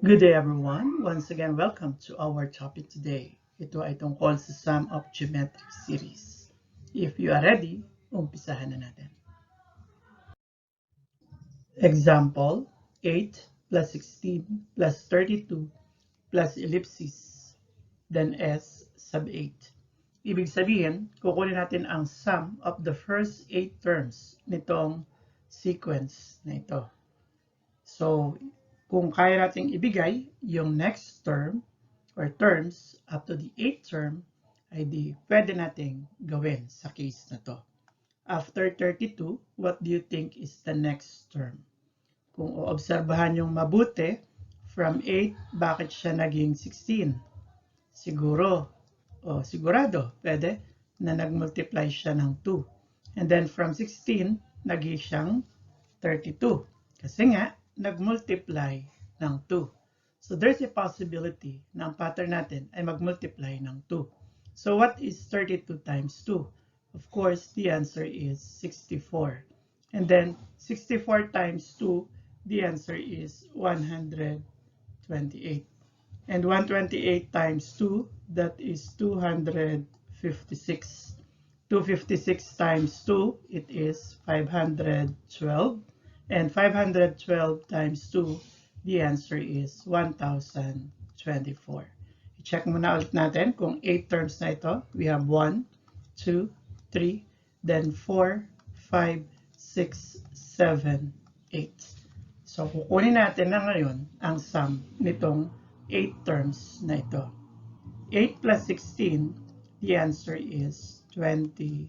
Good day everyone. Once again, welcome to our topic today. Ito ay tungkol sa sum of geometric series. If you are ready, umpisahan na natin. Example, 8 plus 16 plus 32 plus ellipsis, then s sub 8. Ibig sabihin, kukunin natin ang sum of the first 8 terms nitong sequence na ito. So, kung kaya nating ibigay yung next term or terms up to the 8th term, ay di pwede nating gawin sa case na to. After 32, what do you think is the next term? Kung oobserbahan yung mabuti, from 8, bakit siya naging 16? Sigurado, pwede na nagmultiply siya ng 2. And then from 16, naging siyang 32. Kasi nga, nagmultiply ng 2. So there's a possibility na ang pattern natin ay magmultiply ng 2. So what is 32 times 2? Of course, the answer is 64. And then 64 times 2, the answer is 128. And 128 times 2, that is 256. 256 times 2, it is 512. And 512 times 2, the answer is 1024. I-check muna ulit natin kung 8 terms na ito. We have 1, 2, 3, then 4, 5, 6, 7, 8. So, kukunin natin na ngayon ang sum nitong 8 terms na ito. 8 plus 16, the answer is 24.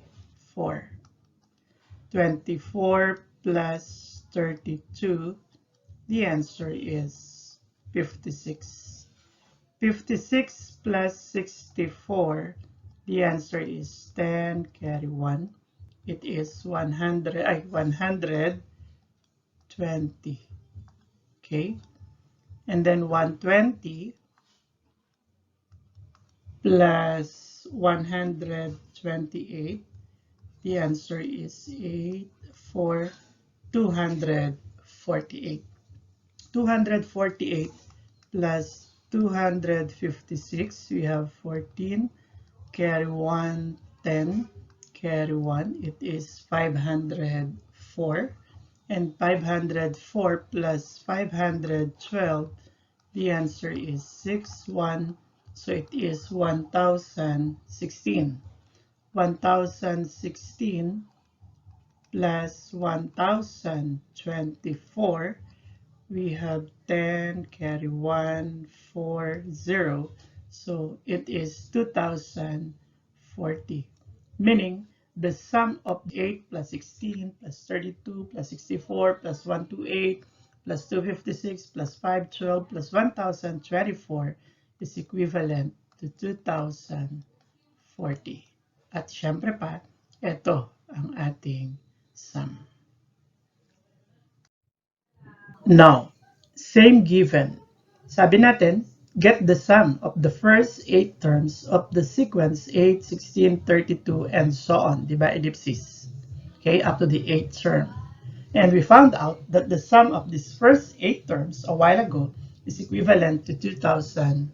24 plus 32, the answer is 56. 56 plus 64, the answer is 10 carry 1. It is 120. Okay? And then 120 plus 128, the answer is 8, 4, 248. 248 plus 256, we have 14, carry 1, 10, carry 1, it is 504. And 504 plus 512, the answer is 6, 1, so it is 1016. 1016 plus 1024, we have 10, carry 1, 4, 0, so it is 2040. Meaning, the sum of 8 plus 16 plus 32 plus 64 plus 128 plus 256 plus 512 plus 1024 is equivalent to 2040. At syempre pa, ito ang ating sum. Now, same given. Sabi natin, get the sum of the first 8 terms of the sequence 8, 16, 32, and so on. Diba, ellipsis? Okay, up to the 8th term. And we found out that the sum of these first 8 terms a while ago is equivalent to 2040.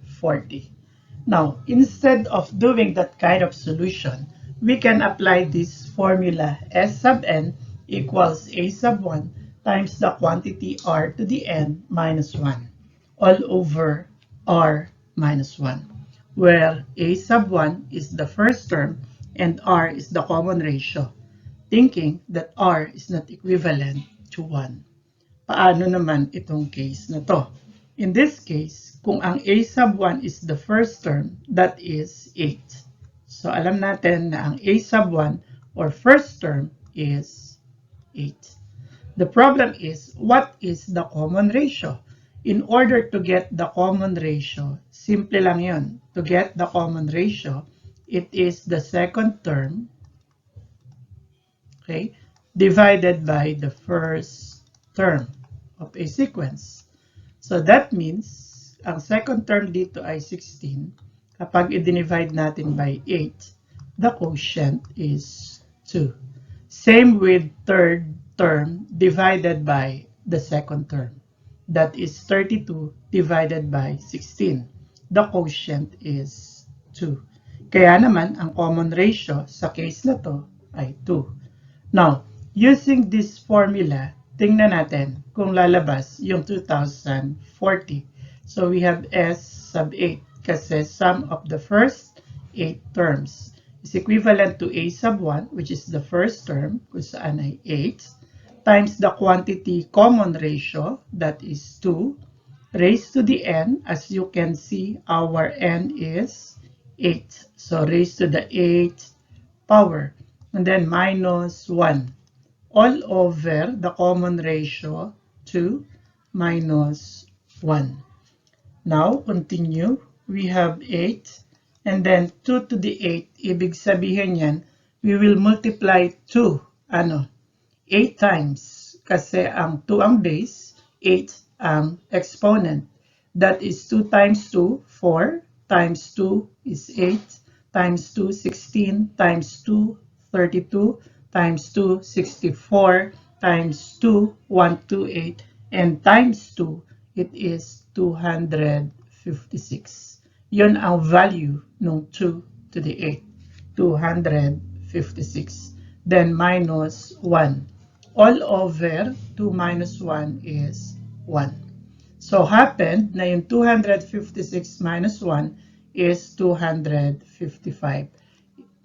Now, instead of doing that kind of solution, we can apply this formula S sub n equals A sub 1 times the quantity r to the n minus 1 all over r minus 1, where A sub 1 is the first term and r is the common ratio, thinking that r is not equivalent to 1. Paano naman itong case na to? In this case, kung ang A sub 1 is the first term, that is 8. So alam natin na ang A sub 1 or first term is 8. The problem is, what is the common ratio? In order to get the common ratio, simple lang yun. To get the common ratio, it is the second term, okay, divided by the first term of a sequence. So that means, ang second term dito ay 16. Kapag i-divide natin by 8, the quotient is 2. Same with third term divided by the second term. that is 32 divided by 16. The quotient is 2. Kaya naman, ang common ratio sa case na to ay 2. Now, using this formula, tingnan natin kung lalabas yung 2040. So we have S sub 8 kasi sum of the first 8 terms is equivalent to A sub 1, which is the first term, kung saan ay 8, times the quantity common ratio, that is 2, raised to the n. As you can see, our n is 8. So raised to the 8th power. And then minus 1. All over the common ratio 2 minus 1. Now, continue. We have 8. And then 2 to the 8. Ibig sabihin yan, we will multiply 2. 8 times. Kasi ang 2 ang base, 8 ang exponent. That is 2 times 2, 4. Times 2 is 8. Times 2, 16. Times 2, 32. Times 2, 64. Times 2, 128. And times 2, it is 256. Yun ang value ng 2 to the 8. 256. Then minus 1. All over 2 minus 1 is 1. So happened na yung 256 minus 1 is 255.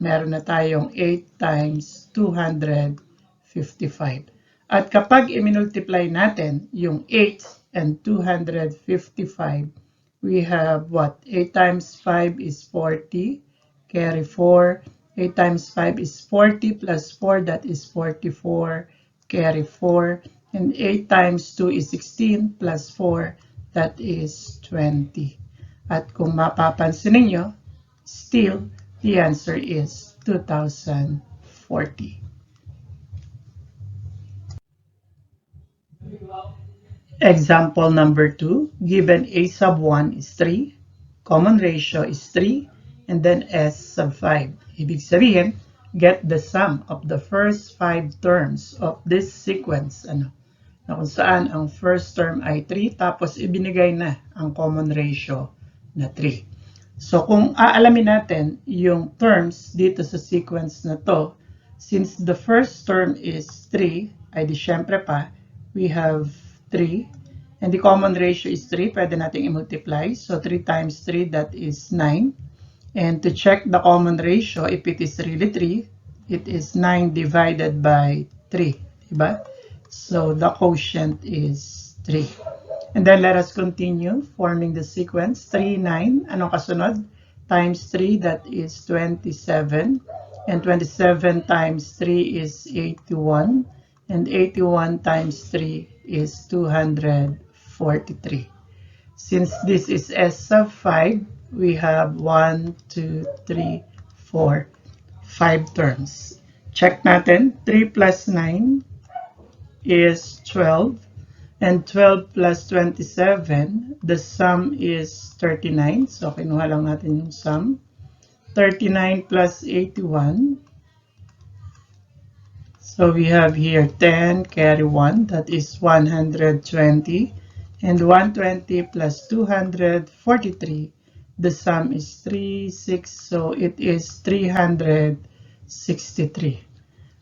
Meron na tayong 8 times 255. At kapag i-multiply natin yung 8 and 255, we have what? 8 times 5 is 40, carry 4. 8 times 5 is 40 plus 4, that is 44, carry 4. And 8 times 2 is 16 plus 4, that is 20. At kung mapapansin ninyo, still, the answer is 2040. Example number 2, given A sub 1 is 3, common ratio is 3, and then S sub 5. Ibig sabihin, get the sum of the first 5 terms of this sequence. Na kung saan ang first term ay 3, tapos ibinigay na ang common ratio na 3. So kung aalamin natin yung terms dito sa sequence na to, since the first term is 3, ay di syempre pa, we have 3, and the common ratio is 3, pwede natin i-multiply. So 3 times 3, that is 9. And to check the common ratio, if it is really 3, it is 9 divided by 3. Diba? So the quotient is 3. And then let us continue forming the sequence. 3, 9. Anong kasunod? Times 3, that is 27. And 27 times 3 is 81. And 81 times 3 is 243. Since this is S sub 5, we have 1, 2, 3, 4, 5 terms. Check natin. 3 plus 9 is 12. And 12 plus 27, the sum is 39. So, kinuha lang natin yung sum. 39 plus 81. So, we have here 10, carry 1. That is 120. And 120 plus 243, the sum is 3, 6. So, it is 363.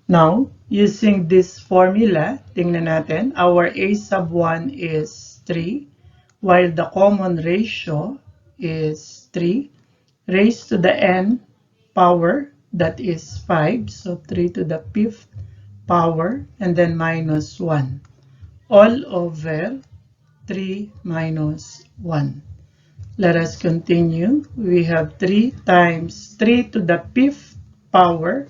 Now, using this formula, tingnan natin, our A sub 1 is 3, while the common ratio is 3, raised to the n power, that is 5, so 3 to the 5th power, and then minus 1, all over 3 minus 1. Let us continue. We have 3 times 3 to the 5th power.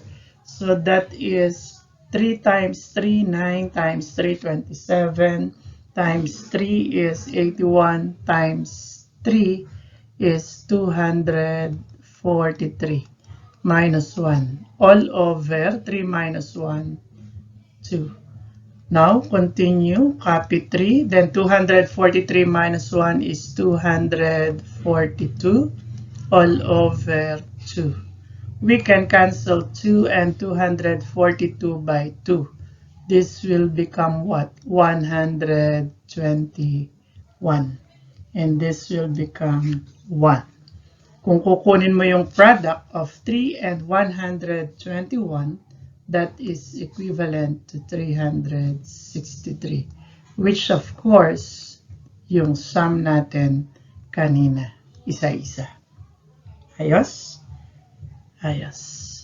So that is 3 times 3, 9 times 3, 27, times 3 is 81, times 3 is 243, minus 1. All over 3 minus 1, 2. Now, continue. Copy 3. Then 243 minus 1 is 242, all over 2. We can cancel 2 and 242 by 2. This will become what? 124. 1. And this will become 1. Kung kukunin mo yung product of 3 and 121, that is equivalent to 363, which of course, yung sum natin kanina, isa-isa. Ayos? Ayos.